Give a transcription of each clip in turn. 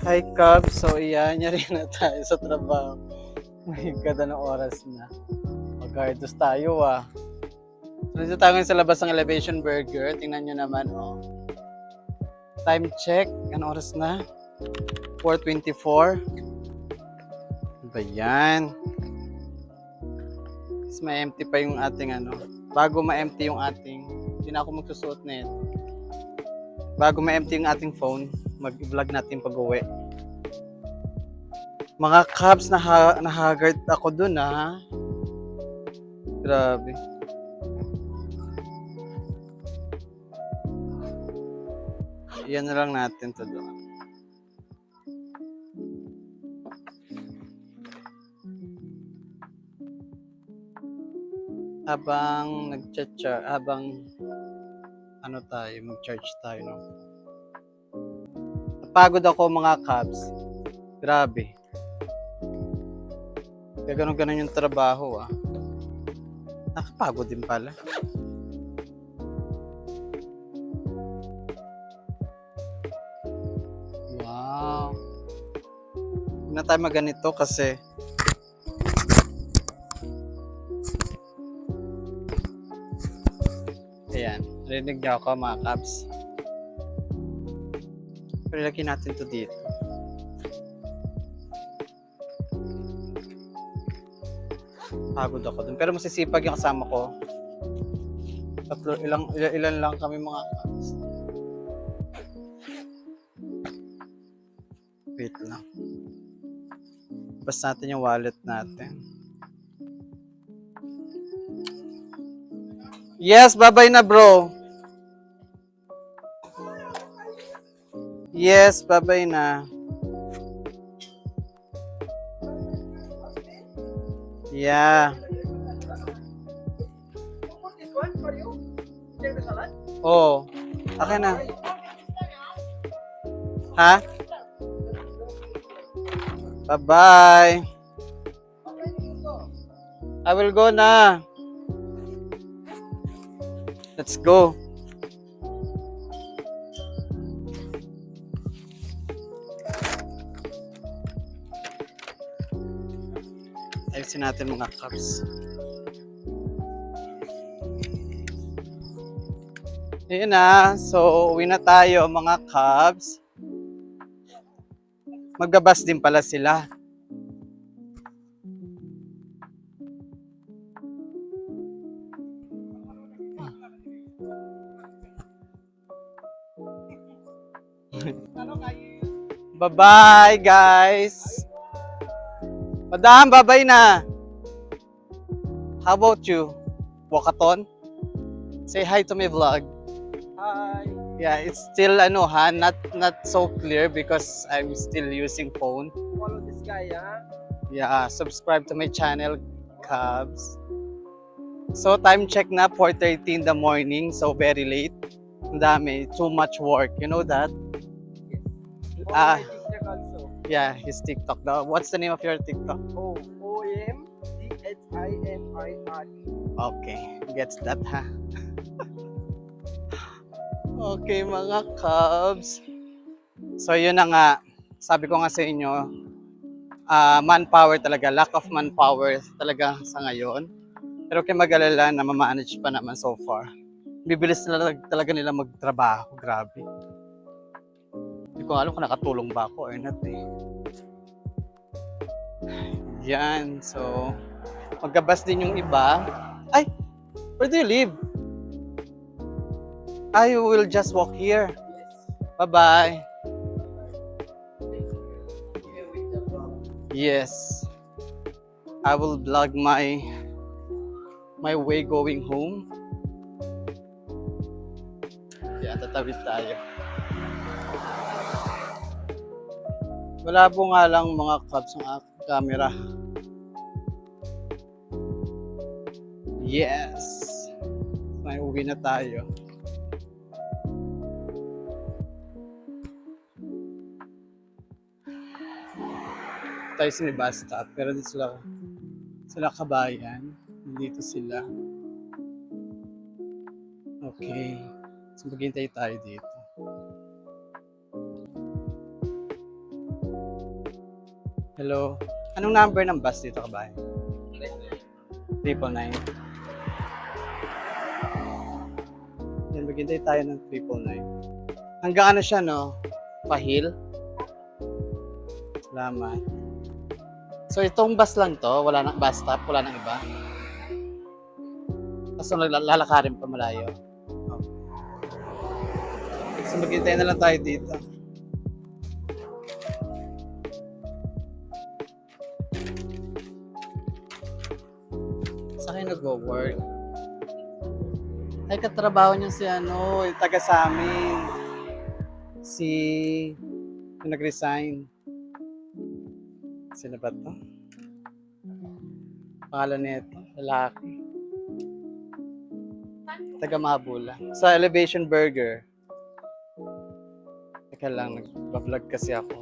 Hi, Cub. So, iyan, rin na tayo sa trabaho. May ganda ng oras na. Mag-gardos tayo, ah. So, dito tayo ngayon sa labas ng Elevation Burger. Tingnan nyo naman, oh. Time check. Anong oras na? 4:24. Ano ba yan? Mas ma-empty pa yung ating ano. Bago ma-empty yung ating, hindi na ako magsusuot na ito. Bago ma-empty yung ating phone, mag-vlog natin pag-uwi. Mga Cubs, nahagard ako dun, ha. Grabe. Iyan na lang natin to doon. Habang ano tayo, mag-charge tayo, no? Napagod ako, mga Cubs. Grabe. Kaya ganun yung trabaho, ah. Nakapagod din pala. Wow. Huwag na tayo maganito kasi ayan, rinig niyo ako, mga Cubs. Pero lagyan natin to dito. Pagod ako dun. Pero masisipag yung kasama ko. Ilan lang kami, mga Cubs. Wait lang. Basta natin yung wallet natin. Yes, bye-bye na, bro. Yes, bye-bye na. Yeah. Oh, akin na. Ha? Bye-bye. I will go na. Let's go. Ayusin natin, mga Cubs. Ayun na. So, uwi na tayo, mga Cubs. Magbabas din pala sila. Bye-bye, guys. Madam, bye-bye na. How about you? Wakaton? Say hi to my vlog. Hi. Yeah, it's still not so clear because I'm still using phone. Follow this guy, ha? Yeah, subscribe to my channel, Cubs. So, time check na, 4:30 in the morning. So, very late. Ang dami. Too much work. You know that? Yes. Follow Ah. my TikTok also. Yeah, his TikTok. What's the name of your TikTok? OMDHIMIRE. Okay, gets that, ha? Okay, mga Cubs. So, yun na nga. Sabi ko nga sa inyo, manpower talaga. Lack of manpower talaga sa ngayon. Pero kaya mag-alala na ma-manage pa naman so far. Bibilis talaga nila magtrabaho. Grabe. Hindi ko alam kung nakatulong ba ako or not, eh. Yan. So, magkabas din yung iba. Ay! Where do you live? I will just walk here. Bye-bye. Yes. I will vlog my way going home. Yeah, tatawid tayo. Malabo nga lang, mga Cubs, ang aking camera. Yes. May uwi na tayo. Tayo sa may bus stop, pero dito sila kabayan. Dito sila. Okay. So, maghintay tayo dito. Hello. Anong number ng bus dito, kabayan? 999. Yan, maghintay tayo ng 999. Hanggang ano siya, no? Pahil. Salamat. So, itong bus lang to. Wala nang bus stop. Wala nang iba. Tapos lalakarin pa malayo. Okay. So, maghintay na lang tayo dito. Sa akin nag-work. Ay, katrabaho niya si yung taga sa amin. Si, yung nag-resign. Sino ba to? Pangalan nito, lalaki. Taga Mabula. Sa Elevation Burger. Teka lang, nag-vlog kasi ako.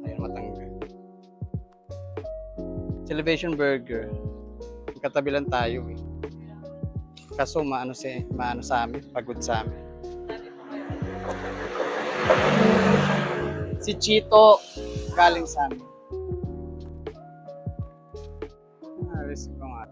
Ayun, matanggal. Sa Elevation Burger. Katabi lang tayo eh. Kaso maano sa amin, pagod sa amin. Si Chito, galing sa amin. Alis ko nga.